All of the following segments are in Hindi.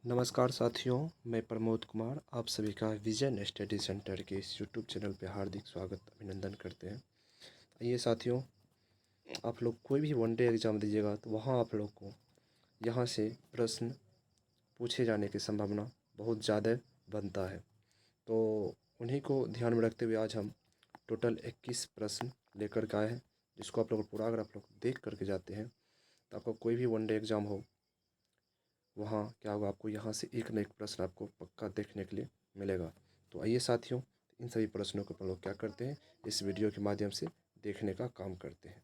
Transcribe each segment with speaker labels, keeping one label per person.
Speaker 1: नमस्कार साथियों, मैं प्रमोद कुमार आप सभी का विजन स्टडी सेंटर के इस यूट्यूब चैनल पे हार्दिक स्वागत अभिनंदन करते हैं। आइए साथियों, आप लोग कोई भी वनडे एग्ज़ाम दीजिएगा तो वहाँ आप लोग को यहाँ से प्रश्न पूछे जाने की संभावना बहुत ज़्यादा बनता है। तो उन्हीं को ध्यान में रखते हुए आज हम टोटल 21 प्रश्न लेकर के आए हैं, जिसको आप लोग पूरा अगर आप लोग देख करके जाते हैं तो आपका कोई भी वनडे एग्ज़ाम हो वहाँ क्या होगा, आपको यहाँ से एक न एक प्रश्न आपको पक्का देखने के लिए मिलेगा। तो आइए साथियों, इन सभी प्रश्नों को हम लोग क्या करते हैं, इस वीडियो के माध्यम से देखने का काम करते हैं।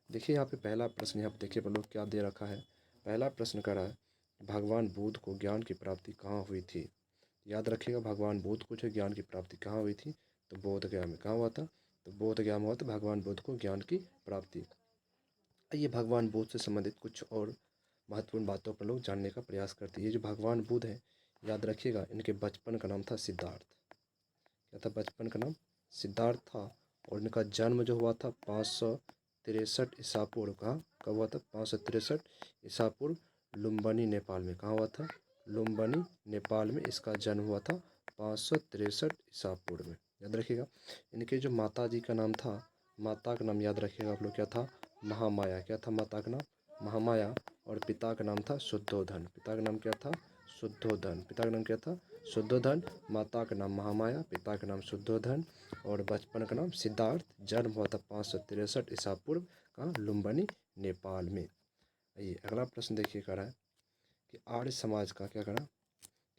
Speaker 1: देखिए यहाँ पे पहला प्रश्न यहाँ पे देखिए हम लोग क्या दे रखा है। पहला प्रश्न कर रहा है, भगवान बुद्ध को ज्ञान की प्राप्ति कहाँ हुई थी। याद रखिएगा, भगवान बुद्ध को जो ज्ञान की प्राप्ति कहाँ हुई थी, तो बोध गया में। कहाँ हुआ था, तो बोध गया में हुआ था भगवान बुद्ध को ज्ञान की प्राप्ति। आइए भगवान बुद्ध से संबंधित कुछ और महत्वपूर्ण बातों पर लोग जानने का प्रयास करते हैं। ये जो भगवान बुद्ध हैं, याद रखिएगा, इनके बचपन का नाम था सिद्धार्थ। क्या था, बचपन का नाम सिद्धार्थ था। और इनका जन्म जो हुआ था 563 ईसा पूर्व। कहाँ कब हुआ था, 563 ईसा पूर्व लुम्बिनी नेपाल में। कहाँ हुआ था, लुम्बिनी नेपाल में इसका जन्म हुआ था 563 ईसा पूर्व में। याद रखिएगा, इनके जो माता जी का नाम था, माता का नाम याद रखिएगा आप लोग, क्या था, महामाया। क्या था माता का नाम, महामाया। और पिता का नाम था शुद्धोधन। पिता का नाम क्या था, शुद्धोधन। पिता का नाम क्या था, शुद्धोधन। माता का नाम महामाया, पिता का नाम शुद्धोधन और बचपन का नाम सिद्धार्थ। जन्म हुआ था 563 ईसा पूर्व का लुम्बिनी नेपाल में। आइए अगला प्रश्न देखिए, कह रहा है कि आर्य समाज का क्या करा,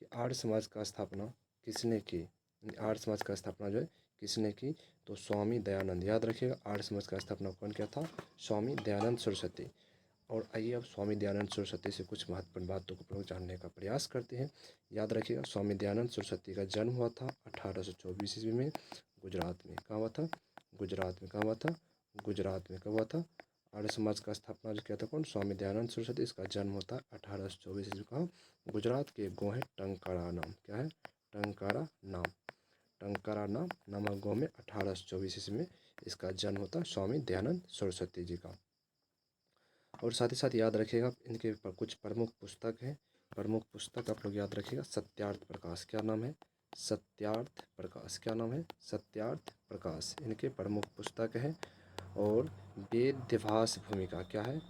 Speaker 1: कि आर्य समाज का स्थापना किसने की। आर्य समाज का स्थापना जो है किसने की, तो स्वामी दयानंद। याद रखिएगा, आर्य समाज का स्थापना कौन किया था, स्वामी दयानंद सरस्वती। और आइए अब स्वामी दयानंद सरस्वती से कुछ महत्वपूर्ण बातों को लोग जानने का प्रयास करते हैं। याद रखिएगा, स्वामी दयानंद सरस्वती का जन्म हुआ था 1824 ईस्वी में गुजरात में। कहाँ हुआ था, गुजरात में। कहाँ हुआ था, गुजरात में। कब हुआ था, आर्य समाज का स्थापना जो किया था कौन, स्वामी दयानंद सरस्वती। इसका जन्म होता है 1824 ईस्वी। कहाँ, गुजरात के गाँव है टंकारा नाम। क्या है, टंकारा नाम। टंकारा नाम नामक गाँव में 1824 ईस्वी में इसका जन्म होता है स्वामी दयानंद सरस्वती जी का। और साथ ही साथ याद रखिएगा, इनके कुछ प्रमुख पुस्तक हैं। प्रमुख पुस्तक आप लोग याद रखिएगा, सत्यार्थ प्रकाश। क्या नाम है, सत्यार्थ प्रकाश। क्या नाम है, सत्यार्थ प्रकाश इनके प्रमुख पुस्तक है। और वेदभास भूमिका। क्या है,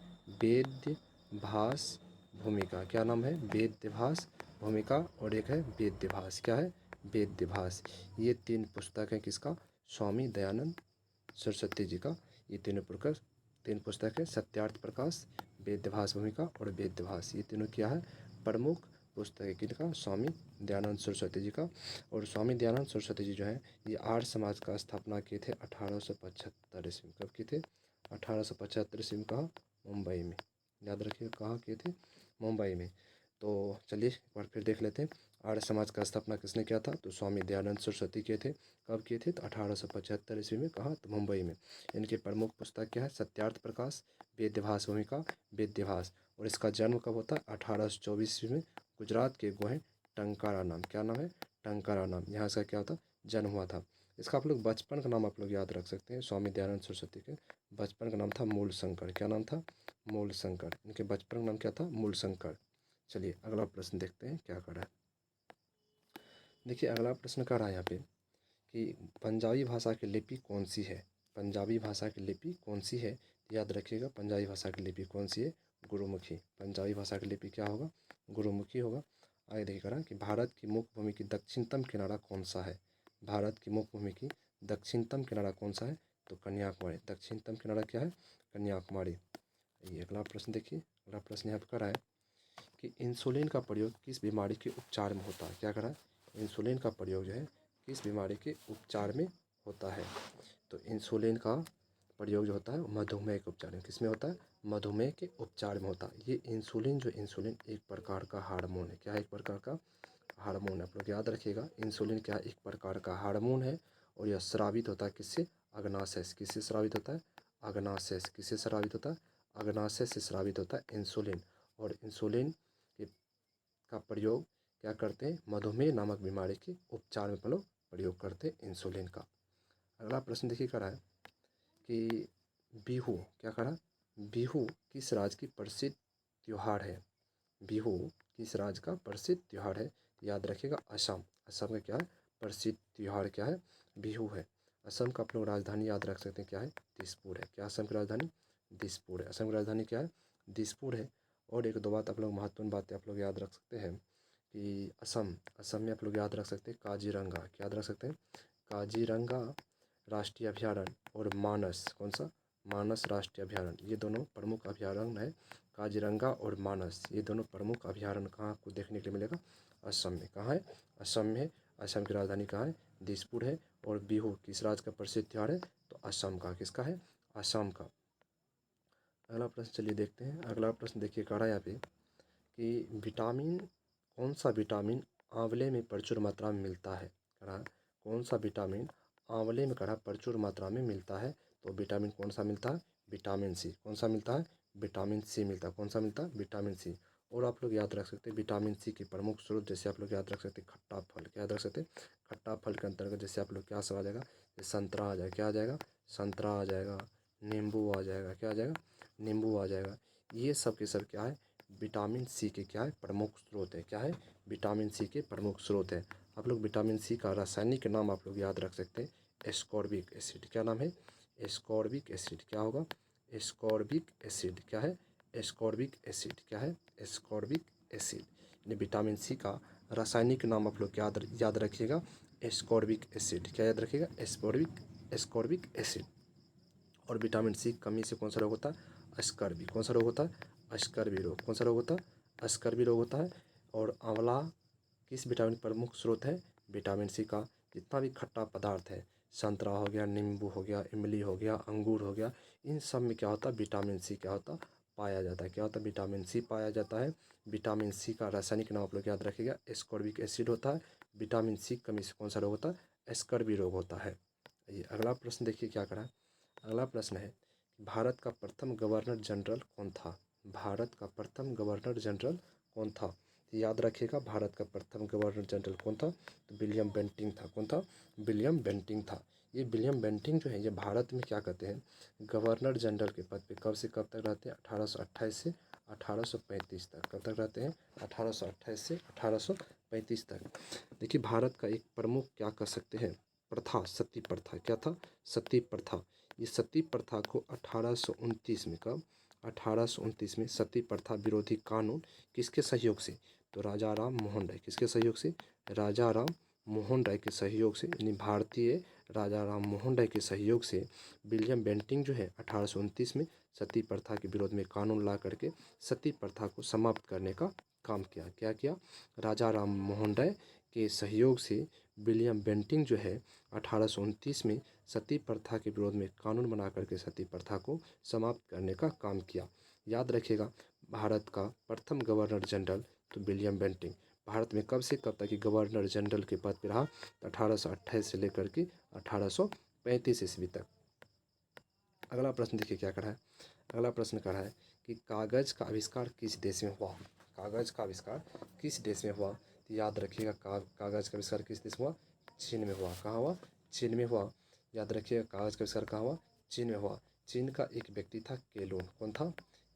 Speaker 1: वेदभास भूमिका। क्या नाम है, वेदभास भूमिका। और एक है वेदभास। क्या है, वेदभास। ये तीन पुस्तक हैं किसका, स्वामी दयानंद सरस्वती जी का। ये तीन पुस्तक है, सत्यार्थ प्रकाश, वेदभास भूमिका और वेदभास। ये तीनों क्या है, प्रमुख पुस्तक है किनका, स्वामी दयानंद सरस्वती जी का। और स्वामी दयानंद सरस्वती जी जो है, ये आर्य समाज का स्थापना किए थे 1875 ईस्वी में। कब किए थे, 1875 ईस्वी में। कहाँ, मुंबई में। याद रखिए कहाँ किए थे, मुंबई में। तो चलिए एक बार फिर देख लेते हैं, आर्य समाज का स्थापना किसने किया था, तो स्वामी दयानंद सरस्वती किए थे। कब किए थे, तो 1875 ईस्वी में। कहाँ, तो मुंबई में। इनके प्रमुख पुस्तक क्या है, सत्यार्थ प्रकाश, वेदभास भूमिका, वेदभास। और इसका जन्म कब होता है, 1824 ईस्वी में गुजरात के गोहे टंकारा नाम। क्या नाम है, टंकारा नाम। यहाँ इसका क्या होता, जन्म हुआ था। इसका आप लोग बचपन का नाम आप लोग याद रख सकते हैं, स्वामी दयानंद सरस्वती के बचपन का नाम था मूल शंकर। क्या नाम था, मूल शंकर। इनके बचपन का नाम क्या था, मूल शंकर। चलिए अगला प्रश्न देखते हैं क्या कर रहा है। देखिए अगला प्रश्न कर रहा है यहाँ पे कि पंजाबी भाषा की लिपि कौन सी है। पंजाबी भाषा की लिपि कौन सी है, याद रखिएगा, पंजाबी भाषा की लिपि कौन सी है, गुरुमुखी। पंजाबी भाषा की लिपि क्या होगा, गुरुमुखी होगा। आगे देखिए करा कि भारत की मुख्य भूमि की दक्षिणतम किनारा कौन सा है। भारत की मुख्य भूमि की दक्षिणतम किनारा कौन सा है, तो कन्याकुमारी। दक्षिणतम किनारा क्या है, कन्याकुमारी। ये अगला प्रश्न देखिए, अगला प्रश्न यहाँ पर करा है कि इंसुलिन का प्रयोग किस बीमारी के उपचार में होता है। क्या करा है, इंसुलिन का प्रयोग जो है किस बीमारी के उपचार में होता है, तो इंसुलिन का प्रयोग जो होता है मधुमेह के उपचार में। किसमें होता है, मधुमेह के उपचार में होता है। ये इंसुलिन इंसुलिन एक प्रकार का हार्मोन है। क्या है, एक प्रकार का हार्मोन है। आप लोग याद रखिएगा, इंसुलिन क्या है, एक प्रकार का हार्मोन है। और यह स्रावित होता है किससे, अग्नाशय से। किससे स्रावित होता है, अग्नाशय से। किससे स्रावित होता है, अग्नाशय से स्रावित होता है इंसुलिन। और इंसुलिन के का प्रयोग क्या करते हैं, मधुमेह नामक बीमारी के उपचार में हम लोग प्रयोग करते हैं इंसुलिन का। अगला प्रश्न देखिए करा है कि बिहू। क्या करा, बिहू किस राज्य की प्रसिद्ध त्योहार है। बिहू किस राज्य का प्रसिद्ध त्यौहार है? याद रखिएगा असम। असम का क्या है? प्रसिद्ध त्यौहार क्या है? बिहू है। असम का आप लोग राजधानी याद रख सकते हैं, क्या है? दिसपुर है। क्या असम की राजधानी? दिसपुर है। असम की राजधानी क्या है? दिसपुर है। और एक दो बात आप लोग, महत्वपूर्ण बातें आप लोग याद रख सकते हैं कि असम असम में आप लोग याद रख सकते हैं काजीरंगा। क्या याद रख सकते हैं? काजीरंगा राष्ट्रीय अभयारण्य और मानस, कौन सा? मानस राष्ट्रीय अभयारण्य, ये दोनों प्रमुख अभयारण्य है। काजीरंगा और मानस, ये दोनों प्रमुख अभयारण्य कहाँ आपको देखने के लिए मिलेगा? असम में। कहाँ है? असम में। असम की राजधानी कहाँ है? दिसपुर है। और बिहू किस राज्य का प्रसिद्ध त्यौहार है? तो असम का। किसका है? असम का। अगला प्रश्न चलिए देखते हैं। अगला प्रश्न देखिए कह रहा है यहाँ पे कि विटामिन, कौन सा विटामिन आंवले में प्रचुर मात्रा में मिलता है? कह रहा है कौन सा विटामिन आंवले में, कह रहा प्रचुर मात्रा में मिलता है? तो विटामिन कौन सा मिलता है? Vitamin C. कौन सा मिलता है? विटामिन सी मिलता है। कौन सा मिलता है? Vitamin C. और आप लोग याद रख सकते हैं विटामिन सी के प्रमुख स्रोत, जैसे आप लोग याद रख सकते हैं खट्टा फल। क्या याद रख सकते हैं? खट्टा फल के अंतर्गत जैसे आप लोग क्या सब आ जाएगा? जैसे संतरा आ जाएगा। क्या आ जाएगा? संतरा आ जाएगा। नींबू आ जाएगा। क्या आ जाएगा? नींबू आ जाएगा। ये सब के सब क्या है? विटामिन सी के क्या है? प्रमुख स्रोत है। क्या है? विटामिन सी के प्रमुख स्रोत है। आप लोग विटामिन सी का रासायनिक नाम आप लोग याद रख सकते हैं एस्कॉर्बिक एसिड। क्या नाम है? Ascorbic acid. क्या होगा? Ascorbic acid. क्या है? Ascorbic acid. क्या है? Ascorbic acid. यानी विटामिन सी का रासायनिक नाम आप लोग याद रखिएगा एस्कॉर्बिक एसिड। क्या याद रखिएगा? Ascorbic acid. और विटामिन सी की कमी से कौन सा रोग होता है? स्कर्वी। कौन सा रोग होता है? स्कर्वी रोग। कौन सा रोग होता है? स्कर्वी रोग होता है। और आंवला किस विटामिन प्रमुख स्रोत है? विटामिन सी का। जितना भी खट्टा पदार्थ है, संतरा हो गया, नींबू हो गया, इमली हो गया, अंगूर हो गया, इन सब में क्या होता है? विटामिन सी क्या होता है? पाया जाता है। क्या होता है? विटामिन सी पाया जाता है। विटामिन सी का रासायनिक नाम आप लोग याद रखिएगा एस्कॉर्बिक एसिड होता है। विटामिन सी की कमी से कौन सा रोग होता है? स्कर्वी रोग होता है। ये अगला प्रश्न देखिए क्या करा है। अगला प्रश्न है भारत का प्रथम गवर्नर जनरल कौन था? भारत का प्रथम गवर्नर जनरल कौन था? तो याद रखिएगा भारत का प्रथम गवर्नर जनरल कौन था? तो विलियम बेंटिंग था। कौन था? विलियम बेंटिंग था। ये विलियम बेंटिंग जो है ये भारत में क्या कहते हैं? गवर्नर जनरल के पद पे कब से कब तक रहते हैं? 1828 से 1835 तक। कब तक रहते हैं? 1828 से 1835 तक। देखिए भारत का एक प्रमुख क्या कह सकते हैं प्रथा, सती प्रथा। क्या था? सती प्रथा। ये सती प्रथा को 1829 में, कब? 1829 में सती प्रथा विरोधी कानून किसके सहयोग से? तो राजा राम मोहन राय। किसके सहयोग से? राजा राम मोहन राय के सहयोग से, यानी भारतीय राजा राम मोहन राय के सहयोग से विलियम बेंटिंग जो है 1829 में सती प्रथा के विरोध में कानून ला करके सती प्रथा को समाप्त करने का काम किया। क्या किया? राजा राम मोहन राय के सहयोग से विलियम बेंटिंग जो है 1829 में सती प्रथा के विरोध में कानून बना करके सती प्रथा को समाप्त करने का काम किया। याद रखिएगा भारत का प्रथम गवर्नर जनरल तो विलियम बेंटिंग। भारत में कब से कब तक गवर्नर जनरल के पद पर रहा? तो 1828 से लेकर के 1835 ईस्वी तक। अगला प्रश्न देखिए क्या करा है। अगला प्रश्न करा है कि कागज का आविष्कार किस देश में हुआ? कागज का आविष्कार किस देश में हुआ? तो याद रखिएगा कागज का आविष्कार किस देश में हुआ? चीन में हुआ। कहाँ हुआ? चीन में हुआ। याद रखिएगा कागज का आविष्कार कहाँ हुआ? चीन में हुआ। चीन का एक व्यक्ति था केलून। कौन था?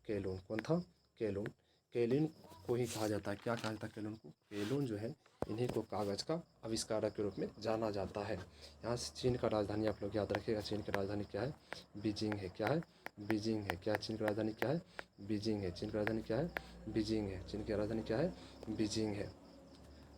Speaker 1: केलून। कौन था? केलून। केलून को ही कहा जाता है, क्या कहा जाता है केलून को? केलून जो है इन्हीं को कागज का आविष्कारक के रूप में जाना जाता है। यहाँ से चीन का राजधानी आप लोग याद रखिएगा, चीन की राजधानी क्या है? बीजिंग है। क्या है? बीजिंग है। क्या चीन की राजधानी क्या है? बीजिंग है। चीन की राजधानी क्या है? बीजिंग है। चीन की राजधानी क्या है? बीजिंग है।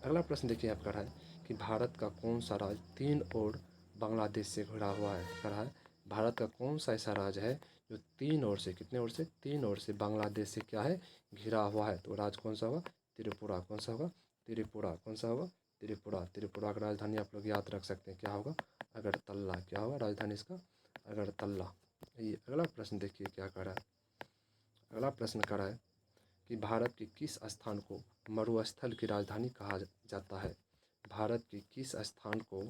Speaker 1: अगला प्रश्न देखिए आप कहा है कि भारत का कौन सा राज्य तीन ओर बांग्लादेश से घिरा हुआ है? कहा है भारत का कौन सा ऐसा राज्य है जो तीन ओर से, कितने ओर से? तीन ओर से बांग्लादेश से क्या है? घिरा हुआ है। तो राज्य कौन सा होगा? त्रिपुरा। कौन सा होगा? त्रिपुरा। कौन सा होगा? त्रिपुरा। त्रिपुरा की राजधानी आप लोग याद रख सकते हैं, क्या होगा? अगरतला। क्या होगा राजधानी इसका? अगरतला। ये अगला प्रश्न देखिए क्या कर रहा है। अगला प्रश्न कर रहा है कि भारत के किस स्थान को मरुस्थल की राजधानी कहा जाता है? भारत के किस स्थान को,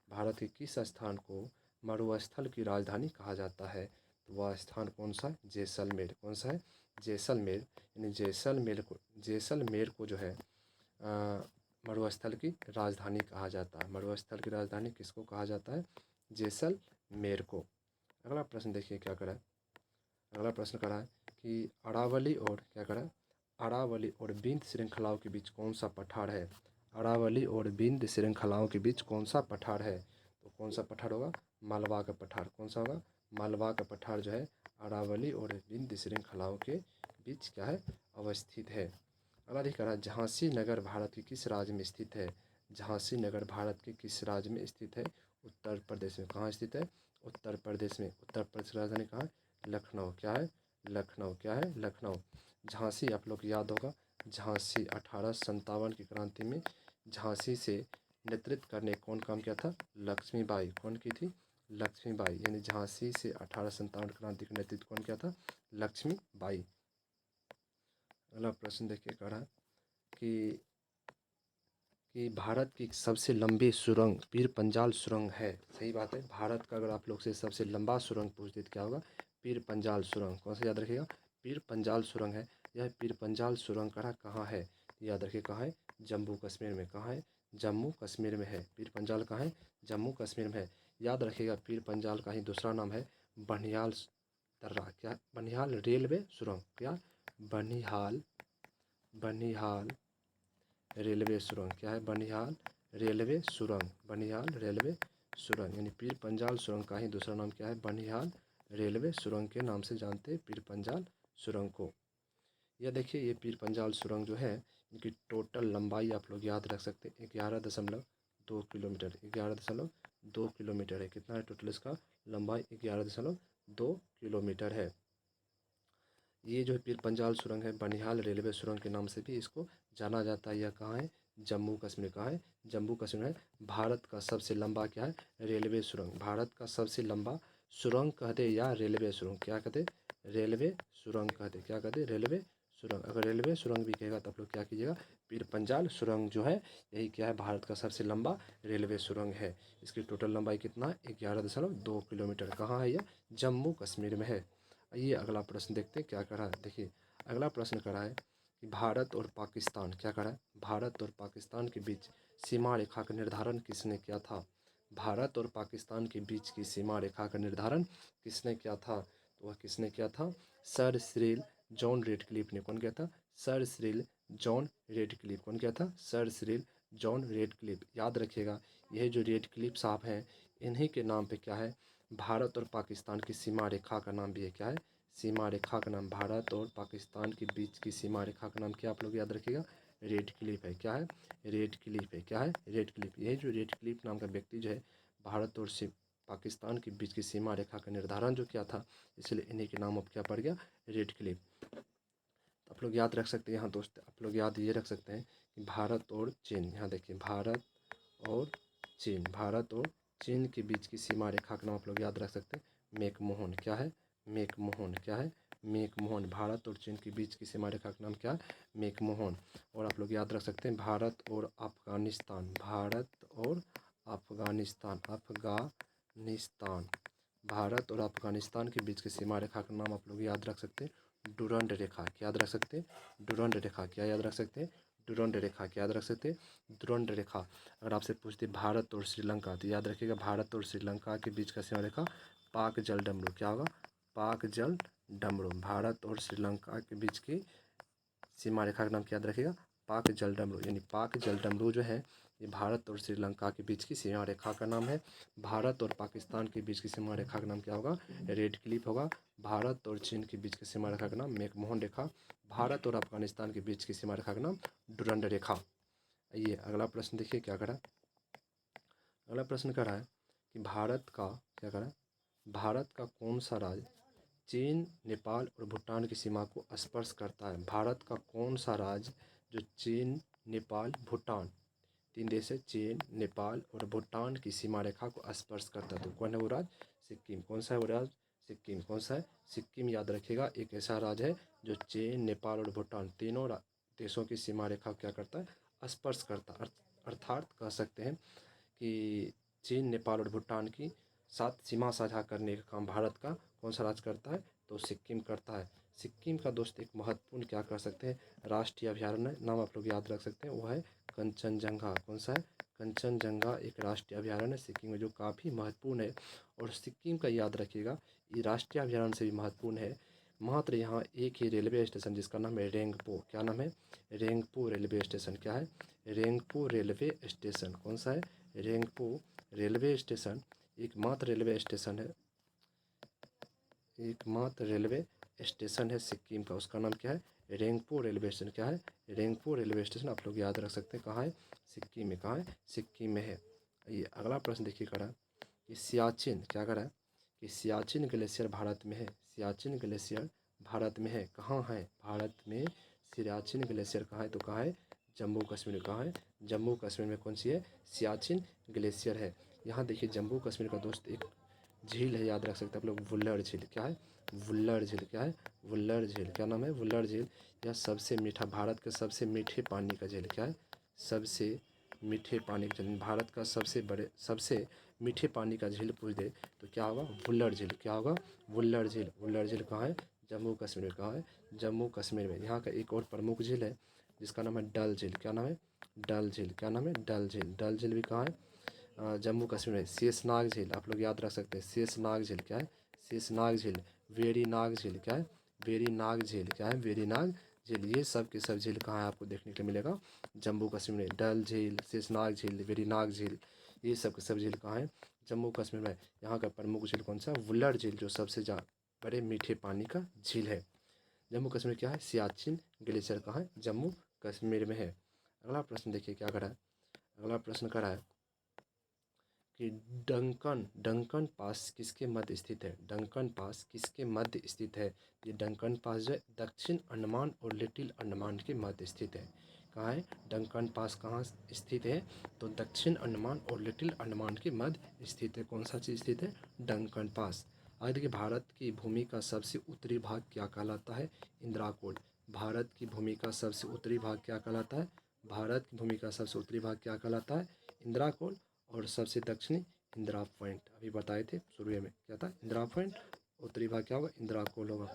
Speaker 1: भारत के किस स्थान को मरुस्थल की राजधानी कहा जाता है? तो वह स्थान कौन सा है? जैसलमेर। कौन सा है? जैसलमेर। यानी जैसलमेर को जो है मरुस्थल की राजधानी कहा जाता है। मरुस्थल की राजधानी किसको कहा जाता है? जैसलमेर को। अगला प्रश्न देखिए क्या करा है। अगला प्रश्न करा है कि अरावली और क्या करा है? अरावली और विंध्य श्रृंखलाओं के बीच कौन सा पठार है? अरावली और विंध्य श्रृंखलाओं के बीच कौन सा पठार है? तो कौन सा पठार होगा? मालवा का पठार। कौन सा होगा? मालवा का पठार जो है अरावली और विंध्य श्रृंखलाओं के बीच क्या है? अवस्थित है। अगला देखिए रहा, झांसी नगर भारत के किस राज्य में स्थित है? झांसी नगर भारत के किस राज्य में स्थित है? उत्तर प्रदेश में। कहाँ स्थित है? उत्तर प्रदेश में। उत्तर प्रदेश की राजधानी कहाँ है? लखनऊ। क्या है? लखनऊ। क्या है? लखनऊ। झांसी आप लोग को याद होगा, झांसी 1857 की क्रांति में झांसी से नेतृत्व करने कौन काम किया था? लक्ष्मीबाई। कौन की थी? लक्ष्मीबाई। यानी झांसी से 1857 क्रांति का नेतृत्व कौन किया था? लक्ष्मीबाई। अगला प्रश्न देखिए कह रहा है कि भारत की सबसे लंबी सुरंग पीर पंजाल सुरंग है। सही बात है। भारत का अगर आप लोग से सबसे लंबा सुरंग पूछते तो क्या होगा? पीर पंजाल सुरंग। कौन सा याद रखिएगा? पीर पंजाल सुरंग है। यह पीर पंजाल सुरंग कहाँ है? याद रखिए कहाँ है? जम्मू कश्मीर में। कहाँ है? जम्मू कश्मीर में है। पीर पंजाल कहाँ है? जम्मू कश्मीर में है। याद रखिएगा पीर पंजाल का ही दूसरा नाम है बनिहाल दर्रा। क्या? बनिहाल रेलवे सुरंग। क्या? बनिहाल रेलवे सुरंग। क्या है? बनिहाल रेलवे सुरंग। बनिहाल रेलवे सुरंग। यानी पीर पंजाल सुरंग का ही दूसरा नाम क्या है? बनिहाल रेलवे सुरंग के नाम से जानते हैं पीर पंजाल सुरंग को। यह देखिए ये पीर पंजाल सुरंग जो है इनकी टोटल लंबाई आप लोग याद रख सकते हैं 11.2 किलोमीटर। 11.2 किलोमीटर है। कितना है टोटल इसका लंबाई? 11.2 किलोमीटर है। ये जो है पीर पंजाल सुरंग है बनिहाल रेलवे सुरंग के नाम से भी इसको जाना जाता है। यह कहाँ है? जम्मू कश्मीर। कहाँ है? जम्मू कश्मीर है। भारत का सबसे लंबा क्या है? रेलवे सुरंग। भारत का सबसे लंबा सुरंग कहते या रेलवे सुरंग। क्या कहते? रेलवे सुरंग कहते। क्या कहते? रेलवे सुरंग। अगर रेलवे सुरंग भी कहेगा तो आप लोग क्या कीजिएगा? पीर पंजाल सुरंग जो है यही क्या है? भारत का सबसे लंबा रेलवे सुरंग है। इसकी टोटल लंबाई कितना है? 11.2 किलोमीटर। कहाँ है यह? जम्मू कश्मीर में है। आइए अगला प्रश्न देखते हैं क्या कर रहा है। देखिए अगला प्रश्न कर रहा है कि भारत और पाकिस्तान क्या कर रहा है? भारत और पाकिस्तान के बीच सीमा रेखा का निर्धारण किसने किया था? भारत और पाकिस्तान के बीच की सीमा रेखा का निर्धारण किसने किया था? तो वह किसने किया था? सर सिरिल जॉन रेडक्लिफ ने। कौन किया था? Sir Cyril John Radcliffe. कौन किया था? Sir Cyril John Radcliffe. याद रखिएगा यह जो रेडक्लिफ साहब हैं इन्हीं के नाम पे क्या है? भारत और पाकिस्तान की सीमा रेखा का नाम भी है। क्या है? सीमा रेखा का नाम। भारत और पाकिस्तान के बीच की सीमा रेखा का नाम क्या आप लोग याद रखिएगा? रेड क्लिफ है। क्या है? रेड क्लिफ है। क्या है? Red Cliff. यह जो रेड क्लिफ नाम का व्यक्ति जो है भारत और पाकिस्तान के बीच की सीमा रेखा का निर्धारण जो किया था इसलिए इन्हीं के नाम अब क्या पड़ गया? Red Cliff. तो आप लोग याद रख सकते हैं यहाँ दोस्त, आप लोग याद ये रख सकते हैं कि भारत और चीन। यहाँ देखिए भारत और चीन। भारत और चीन के बीच की सीमा रेखा का नाम आप लोग याद रख सकते हैं मैकमोहन। क्या है? मैकमोहन। क्या है? मैकमोहन। भारत और चीन के बीच की सीमा रेखा का नाम क्या है? मैकमोहन। और आप लोग याद रख सकते हैं भारत और अफगानिस्तान। भारत और अफगानिस्तान। अफगानिस्तान। भारत और अफगानिस्तान के बीच की सीमा रेखा का नाम आप लोग याद रख सकते हैं डुरंड रेखा। क्या याद रख सकते हैं? डुरंड रेखा। क्या याद रख सकते हैं? डुरंड रेखा। क्या याद रख सकते हैं? डुरंड रेखा। अगर आपसे पूछते भारत और श्रीलंका तो याद रखिएगा भारत और श्रीलंका के बीच का सीमा रेखा पाक जल डमरू। क्या होगा? पाक जल डमरू। भारत और श्रीलंका के बीच की सीमा रेखा का नाम क्या याद रखिएगा? पाक जल डमरू। यानी पाक जल डमरू जो है ये भारत और श्रीलंका के बीच की सीमा रेखा का नाम है। भारत और पाकिस्तान के बीच की सीमा रेखा का नाम क्या होगा? रेड क्लिफ होगा। भारत और चीन के बीच की सीमा रेखा का नाम मैकमोहन रेखा। भारत और अफगानिस्तान के बीच की सीमा रेखा का नाम डुरंड रेखा। ये अगला प्रश्न देखिए क्या करा। अगला प्रश्न कह रहा है कि भारत का क्या करा, भारत का कौन सा राज्य चीन, नेपाल और भूटान की सीमा को स्पर्श करता है? भारत का कौन सा राज्य जो चीन, नेपाल, भूटान तीन देश है, चीन, नेपाल और भूटान की सीमा रेखा को स्पर्श करता है? तो कौन है वो राज्य? सिक्किम। कौन सा है वो राज्य? सिक्किम। कौन सा है? सिक्किम। याद रखिएगा एक ऐसा राज्य है जो चीन, नेपाल और भूटान तीनों देशों की सीमा रेखा क्या करता है? स्पर्श करता है। अर्थात कह सकते हैं कि चीन, नेपाल और भूटान की साथ सीमा साझा करने का काम भारत का कौन सा राज्य करता है? तो सिक्किम करता है। सिक्किम का दोस्त एक महत्वपूर्ण क्या कर सकते हैं? राष्ट्रीय अभयारण्य नाम आप लोग याद रख सकते हैं वो है कंचनजंगा। कौन सा है? कंचनजंगा एक राष्ट्रीय अभयारण्य सिक्किम में जो काफ़ी महत्वपूर्ण है। और सिक्किम का याद रखिएगा ये राष्ट्रीय अभयारण्य से भी महत्वपूर्ण है मात्र यहाँ एक ही रेलवे स्टेशन जिसका नाम है रेंगपो। क्या नाम है? Rangpo railway station. क्या है? Rangpo railway station. कौन सा है? रेंगपो रेलवे स्टेशन एकमात्र रेलवे स्टेशन है, एकमात्र रेलवे स्टेशन है सिक्किम का। उसका नाम क्या है? Rangpo railway station. क्या है? Rangpo railway station. आप लोग याद रख सकते हैं। कहाँ है? सिक्किम में। कहाँ है? सिक्किम में है। ये अगला प्रश्न देखिए करा कि सियाचिन क्या करा है कि सियाचिन ग्लेशियर भारत में है। सियाचिन ग्लेशियर भारत में है। कहाँ है? भारत में सियाचिन ग्लेशियर कहाँ है? तो कहाँ है? जम्मू कश्मीर। कहाँ है? जम्मू कश्मीर में कौन सी है? सियाचिन ग्लेशियर है। यहाँ देखिए जम्मू कश्मीर का दोस्त एक झील है, याद रख सकते हैं आप लोग, वुल्लर झील। क्या है? वुल्लर झील। क्या है? वुल्लर झील। क्या नाम है? वुल्लर झील। यह सबसे मीठा, भारत के सबसे मीठे पानी का झील। क्या है? सबसे मीठे पानी का झील। भारत का सबसे मीठे पानी का झील पूछ दे तो क्या होगा? वुल्लर झील। क्या होगा? वुल्लर झील। वुल्लर झील कहाँ है? जम्मू कश्मीर में। कहाँ है? जम्मू कश्मीर में। यहाँ का एक और प्रमुख झील है जिसका नाम है डल झील। क्या नाम है? डल झील। क्या नाम है? डल झील। डल झील भी कहाँ है? जम्मू कश्मीर में। शेषनाग झील आप लोग याद रख सकते हैं। शेषनाग झील। क्या है? शेषनाग झील। वेरीनाग झील। क्या है? वेरीनाग झील। क्या है? वेरीनाग झील। ये सब के सब झील कहाँ है आपको देखने के लिए मिलेगा? जम्मू कश्मीर में। डल झील, शेषनाग झील, वेरीनाग झील, ये सब के सब झील कहाँ है? जम्मू कश्मीर में। यहाँ का प्रमुख झील कौन सा? वुल्लर झील, जो सबसे बड़े मीठे पानी का झील है। जम्मू कश्मीर क्या है? सियाचिन ग्लेशियर कहाँ है? जम्मू कश्मीर में है। अगला प्रश्न देखिए क्या करा है। अगला प्रश्न करा है कि डंकन डंकन पास किसके मध्य स्थित है? डंकन पास किसके मध्य स्थित है? ये डंकन पास जो है दक्षिण अंडमान और लिटिल अंडमान के मध्य स्थित है। कहाँ है डंकन पास? कहाँ स्थित है? तो दक्षिण अंडमान और लिटिल अंडमान के मध्य स्थित है। कौन सा चीज़ स्थित है? Duncan pass. आज देखिए भारत की भूमि का सबसे उत्तरी भाग क्या कहलाता है? इंद्राकोल। भारत की भूमि का सबसे उत्तरी भाग क्या कहलाता है? भारत की भूमि का सबसे उत्तरी भाग क्या कहलाता है? इंद्राकोल। और सबसे दक्षिणी इंदिरा पॉइंट। अभी बताए थे शुरू में क्या था? इंदिरा पॉइंट। उत्तरी भाग क्या होगा? इंदिराकोल होगा।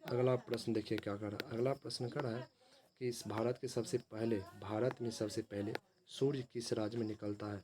Speaker 1: अगला प्रश्न देखिए क्या कर रहा है। अगला प्रश्न कर रहा है कि इस भारत में सबसे पहले सूर्य किस राज्य में निकलता है?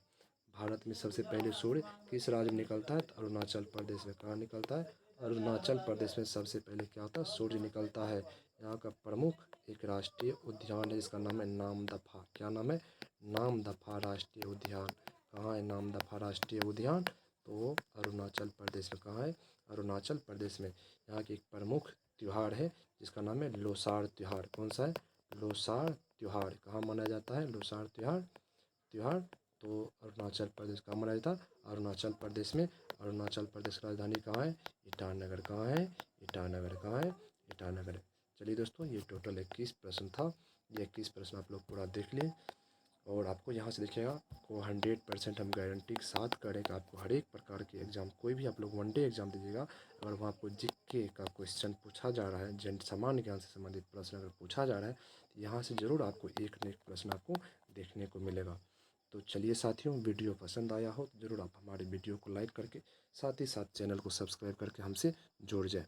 Speaker 1: भारत में सबसे पहले सूर्य किस राज्य में निकलता है? तो अरुणाचल प्रदेश में। कहाँ निकलता है? अरुणाचल प्रदेश में सबसे पहले क्या होता है? सूर्य निकलता है। यहाँ का प्रमुख एक राष्ट्रीय उद्यान है जिसका नाम है नामदफा। क्या नाम है? नामदफा राष्ट्रीय उद्यान। कहाँ है नामदफा राष्ट्रीय उद्यान? तो अरुणाचल प्रदेश में। कहाँ है? अरुणाचल प्रदेश में। यहाँ की एक प्रमुख त्यौहार है जिसका नाम है लोसार त्यौहार। कौन सा है? लोसार त्यौहार। कहाँ मनाया जाता है लोसार त्यौहार? तो अरुणाचल प्रदेश। कहाँ मनाया जाता है? अरुणाचल प्रदेश में। अरुणाचल प्रदेश की राजधानी कहाँ है? ईटानगर। कहाँ है? ईटानगर। कहाँ है? ईटानगर। चलिए दोस्तों, ये टोटल 21 प्रश्न था। ये 21 प्रश्न आप लोग पूरा देख लें और आपको यहाँ से देखिएगा आपको 100% हम गारंटी के साथ करेंगे। आपको हर एक प्रकार के एग्ज़ाम, कोई भी आप लोग वनडे एग्ज़ाम दीजिएगा, अगर वहाँ आपको जीके का क्वेश्चन पूछा जा रहा है, जन सामान्य ज्ञान से संबंधित प्रश्न अगर पूछा जा रहा है, तो यहाँ से ज़रूर आपको एक न एक प्रश्न आपको देखने को मिलेगा। तो चलिए साथियों, वीडियो पसंद आया हो तो ज़रूर आप हमारे वीडियो को लाइक करके साथ ही साथ चैनल को सब्सक्राइब करके हमसे जुड़ जाए।